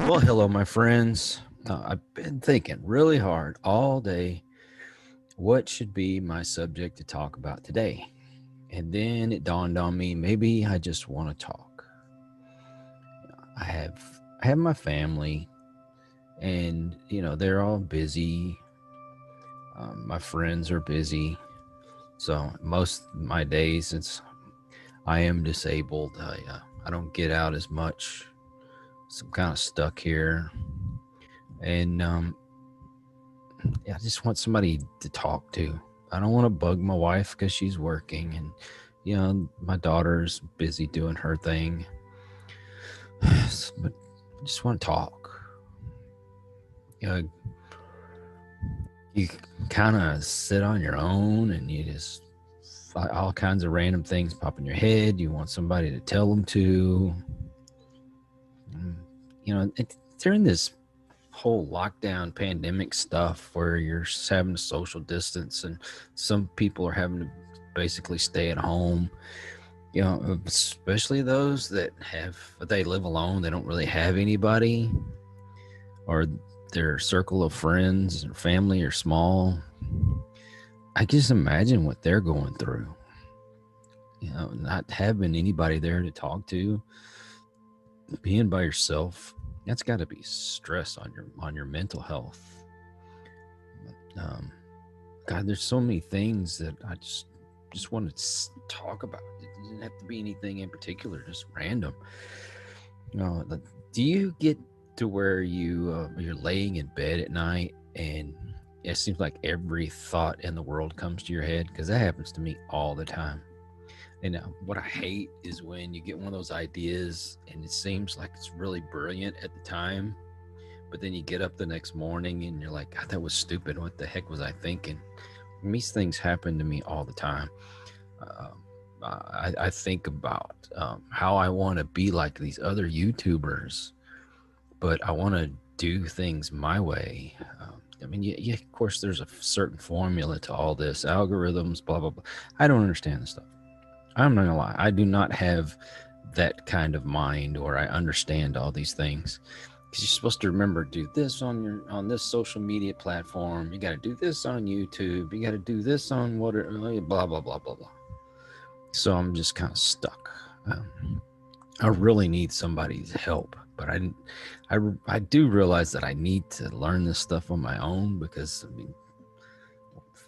Well, hello, my friends. I've been thinking really hard all day what should be my subject to talk about today. And then it dawned on me maybe I just want to talk. I have my family and they're all busy. My friends are busy. So most of my days since I am disabled, I don't get out as much. So I'm kind of stuck here. And yeah, I just want somebody to talk to. I don't want to bug my wife because she's working, and my daughter's busy doing her thing. But I just want to talk. You know, you kind of sit on your own, and you just all kinds of random things pop in your head. You want somebody to tell them to. During this whole lockdown pandemic stuff where you're having to social distance and some people are having to basically stay at home, especially those that they live alone, they don't really have anybody, or their circle of friends or family are small. I can just imagine what they're going through, not having anybody there to talk to, being by yourself. That's got to be stress on your mental health. um, God, there's so many things that I just want to talk about. It doesn't have to be anything in particular, just random. Do you get to where you're laying in bed at night and it seems like every thought in the world comes to your head? Because that happens to me all the time. And what I hate is when you get one of those ideas and it seems like it's really brilliant at the time, but then you get up the next morning and you're like, God, that was stupid. What the heck was I thinking? These things happen to me all the time. Uh, I think about how I want to be like these other YouTubers, but I want to do things my way. I mean, yeah, of course, there's a certain formula to all this, algorithms, blah, blah, blah. I don't understand this stuff. I'm not gonna lie. I do not have that kind of mind or I understand all these things. Because you're supposed to remember, do this on this social media platform. You got to do this on YouTube. You got to do this on blah blah blah blah blah. So I'm just kind of stuck. I really need somebody's help, but I do realize that I need to learn this stuff on my own because I mean,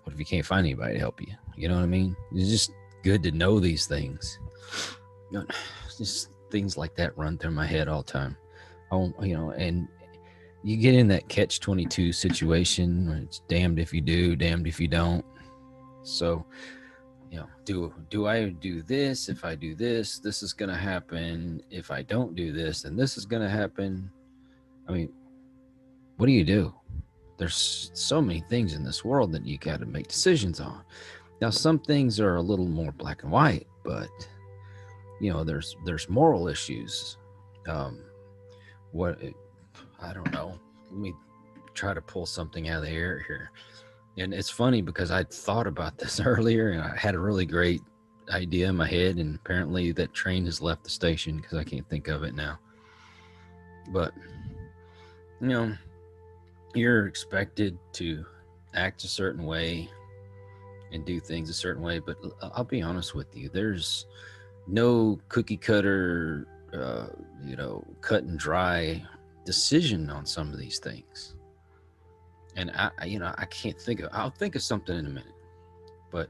what if you can't find anybody to help you? You know what I mean? It's just good to know these things. Just things like that run through my head all the time. And you get in that catch-22 situation where it's damned if you do, damned if you don't. So, do I do this? If I do this, this is going to happen. If I don't do this, then this is going to happen. I mean, what do you do? There's so many things in this world that you got to make decisions on. Now, some things are a little more black and white, but there's moral issues. What I don't know. Let me try to pull something out of the air here. And it's funny because I thought about this earlier and I had a really great idea in my head, and apparently that train has left the station because I can't think of it now. But you're expected to act a certain way and do things a certain way, but I'll be honest with you, there's no cookie cutter cut and dry decision on some of these things. And I can't think of, I'll think of something in a minute, but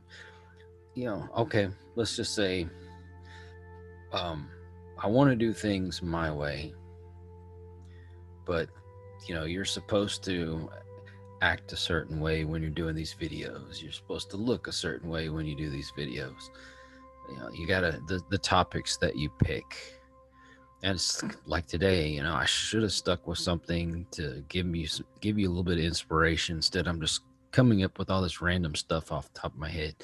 okay, let's just say, I want to do things my way, but you're supposed to act a certain way when you're doing these videos. You're supposed to look a certain way when you do these videos. You gotta, the topics that you pick. And it's like today, I should have stuck with something to give you a little bit of inspiration. Instead, I'm just coming up with all this random stuff off the top of my head.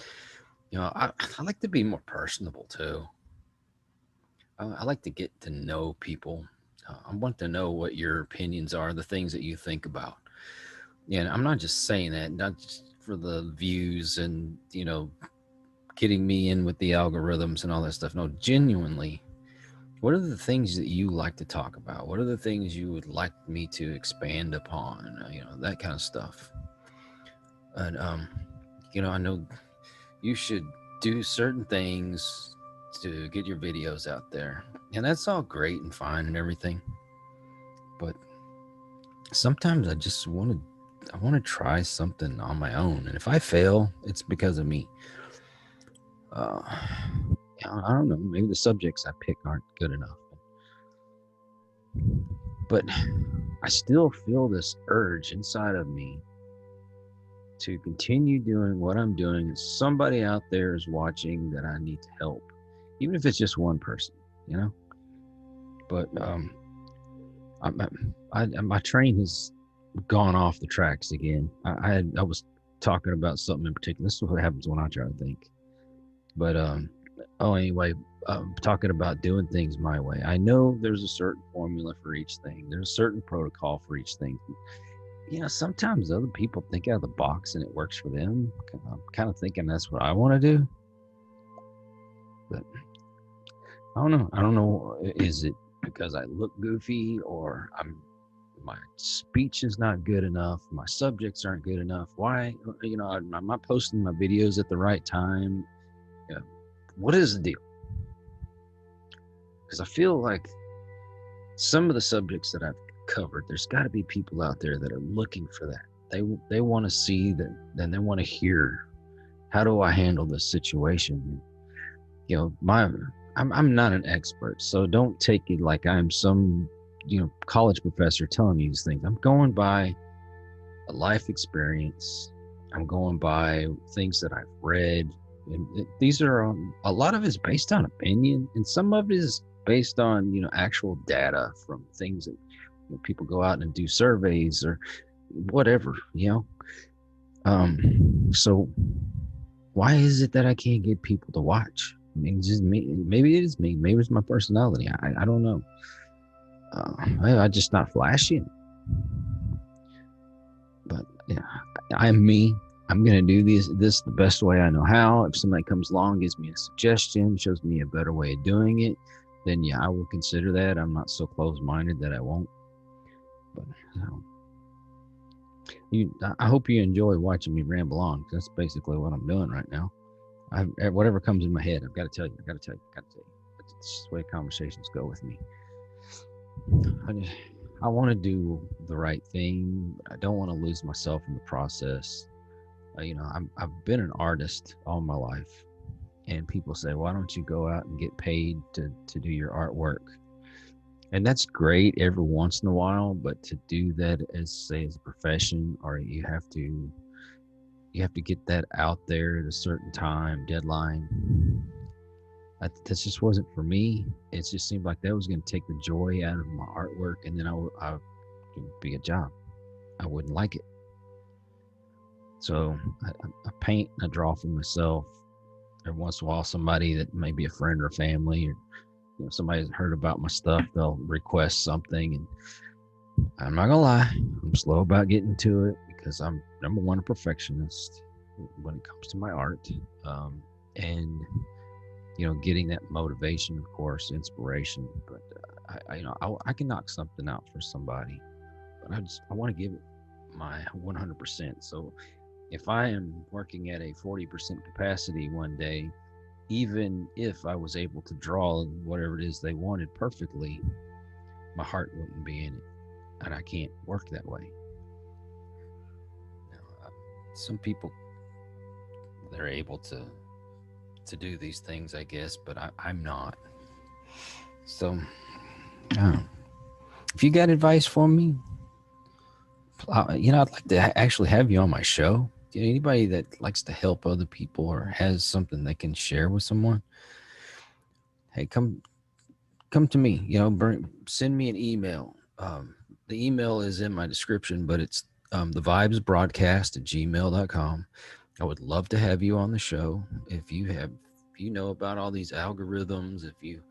I like to be more personable too. I like to get to know people. I want to know what your opinions are, the things that you think about. And I'm not just saying that, not just for the views and, getting me in with the algorithms and all that stuff. No, genuinely, What are the things that you like to talk about? What are the things you would like me to expand upon? That kind of stuff. And I know you should do certain things to get your videos out there, and that's all great and fine and everything. But sometimes I want to try something on my own, and if I fail, it's because of me. Uh, I don't know. Maybe the subjects I pick aren't good enough, but I still feel this urge inside of me to continue doing what I'm doing. Somebody out there is watching that I need to help, even if it's just one person, you know. But my train has gone off the tracks again. I was talking about something in particular. This is what happens when I try to think. But anyway, talking about doing things my way. I know there's a certain formula for each thing. There's a certain protocol for each thing. Sometimes other people think out of the box and it works for them. I'm kind of thinking that's what I want to do, but I don't know. I don't know. Is it because I look goofy, or my speech is not good enough? My subjects aren't good enough. Why? I'm not posting my videos at the right time. Yeah. What is the deal? Because I feel like some of the subjects that I've covered, there's got to be people out there that are looking for that. They want to see that, and they want to hear, how do I handle this situation? I'm not an expert, so don't take it like I'm some college professor telling you these things. I'm going by a life experience. I'm going by things that I've read, and these are a lot of it is based on opinion, and some of it is based on actual data from things that people go out and do surveys or whatever. So why is it that I can't get people to watch? I mean, just me. Maybe it is me. Maybe it's my personality. I don't know. I just not flashy. But yeah, I'm me. I'm gonna do this the best way I know how. If somebody comes along, gives me a suggestion, shows me a better way of doing it, then yeah, I will consider that. I'm not so close-minded that I won't. But I hope you enjoy watching me ramble on. That's basically what I'm doing right now. Whatever comes in my head, I've got to tell you. It's just the way conversations go with me. I want to do the right thing, but I don't want to lose myself in the process. I've been an artist all my life, and people say, "Why don't you go out and get paid to do your artwork?" And that's great every once in a while, but to do that as a profession, or you have to get that out there at a certain time deadline. That just wasn't for me. It just seemed like that was going to take the joy out of my artwork, and then I would be a job. I wouldn't like it. So I paint, I draw for myself. Every once in a while, somebody that may be a friend or family, or somebody's heard about my stuff, they'll request something, and I'm not gonna lie, I'm slow about getting to it because I'm number one a perfectionist when it comes to my art, and getting that motivation, of course, inspiration. But I can knock something out for somebody, but I want to give it my 100%. So if I am working at a 40% capacity one day, even if I was able to draw whatever it is they wanted perfectly, my heart wouldn't be in it, and I can't work that way. Some people, they're able to do these things, I guess, but I'm not. So, if you got advice for me, I'd like to actually have you on my show. Anybody that likes to help other people or has something they can share with someone, hey, come to me. Send me an email. The email is in my description, but it's thevibesbroadcast@gmail.com. I would love to have you on the show. If you know about all these algorithms, if you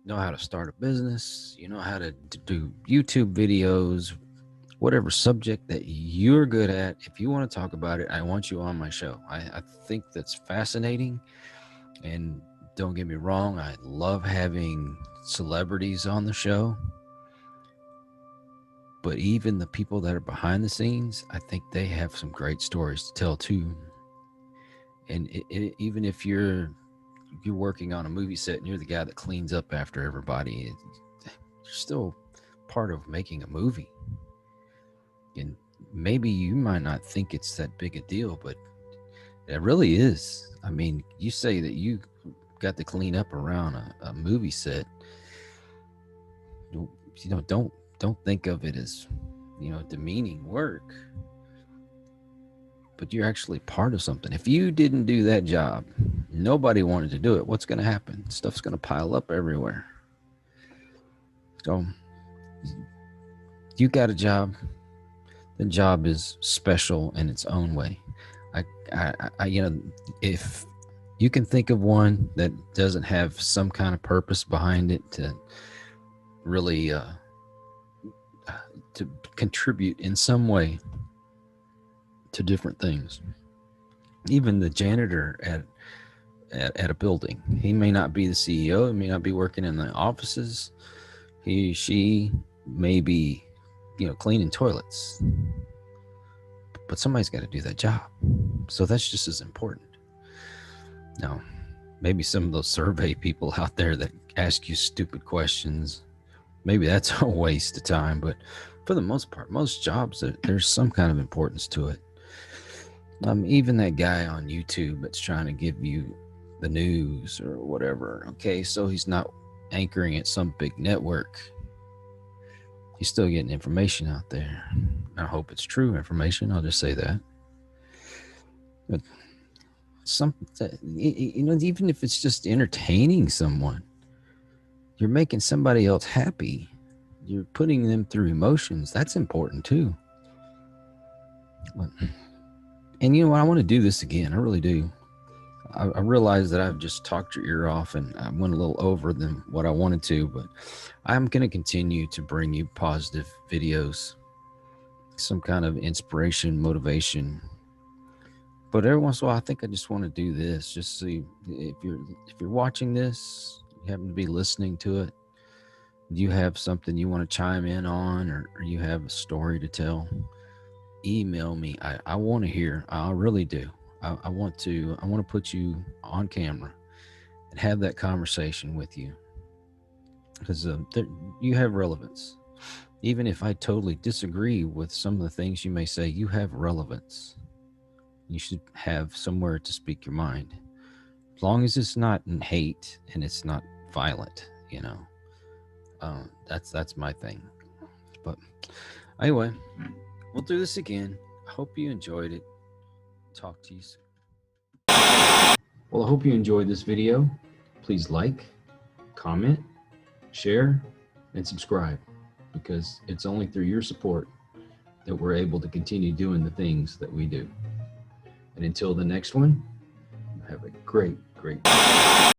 know how to start a business, you know how to do YouTube videos, whatever subject that you're good at, if you want to talk about it, I want you on my show. I think that's fascinating, and Don't get me wrong, I love having celebrities on the show. But even the people that are behind the scenes, I think they have some great stories to tell too. And even if you're working on a movie set and you're the guy that cleans up after everybody, you're still part of making a movie. And maybe you might not think it's that big a deal, but it really is. I mean, you say that you got to clean up around a movie set. Don't think of it as demeaning work, but you're actually part of something. If you didn't do that job, nobody wanted to do it. What's going to happen? Stuff's going to pile up everywhere. So you got a job. The job is special in its own way. If you can think of one that doesn't have some kind of purpose behind it to really to contribute in some way to different things. Even the janitor at a building, he may not be the CEO, he may not be working in the offices, she may be cleaning toilets, but somebody's got to do that job. So that's just as important. Now, maybe some of those survey people out there that ask you stupid questions, maybe that's a waste of time, but for the most part, most jobs, there's some kind of importance to it. Even that guy on YouTube that's trying to give you the news or whatever. Okay, so he's not anchoring at some big network. He's still getting information out there. I hope it's true information. I'll just say that. But even if it's just entertaining someone, you're making somebody else happy. You're putting them through emotions. That's important too. And you know what? I want to do this again. I really do. I realize that I've just talked your ear off and I went a little over than what I wanted to, but I'm going to continue to bring you positive videos, some kind of inspiration, motivation. But every once in a while, I think I just want to do this. Just see if you're watching this, you happen to be listening to it. Do you have something you want to chime in on, or you have a story to tell? Email me. I want to hear. I really do. I want to put you on camera and have that conversation with you, because you have relevance. Even if I totally disagree with some of the things you may say, you have relevance. You should have somewhere to speak your mind, as long as it's not in hate and it's not violent. That's my thing. But anyway, we'll do this again. I hope you enjoyed it. Talk to you soon. Well, I hope you enjoyed this video. Please like, comment, share, and subscribe, because it's only through your support that we're able to continue doing the things that we do. And until the next one, have a great day.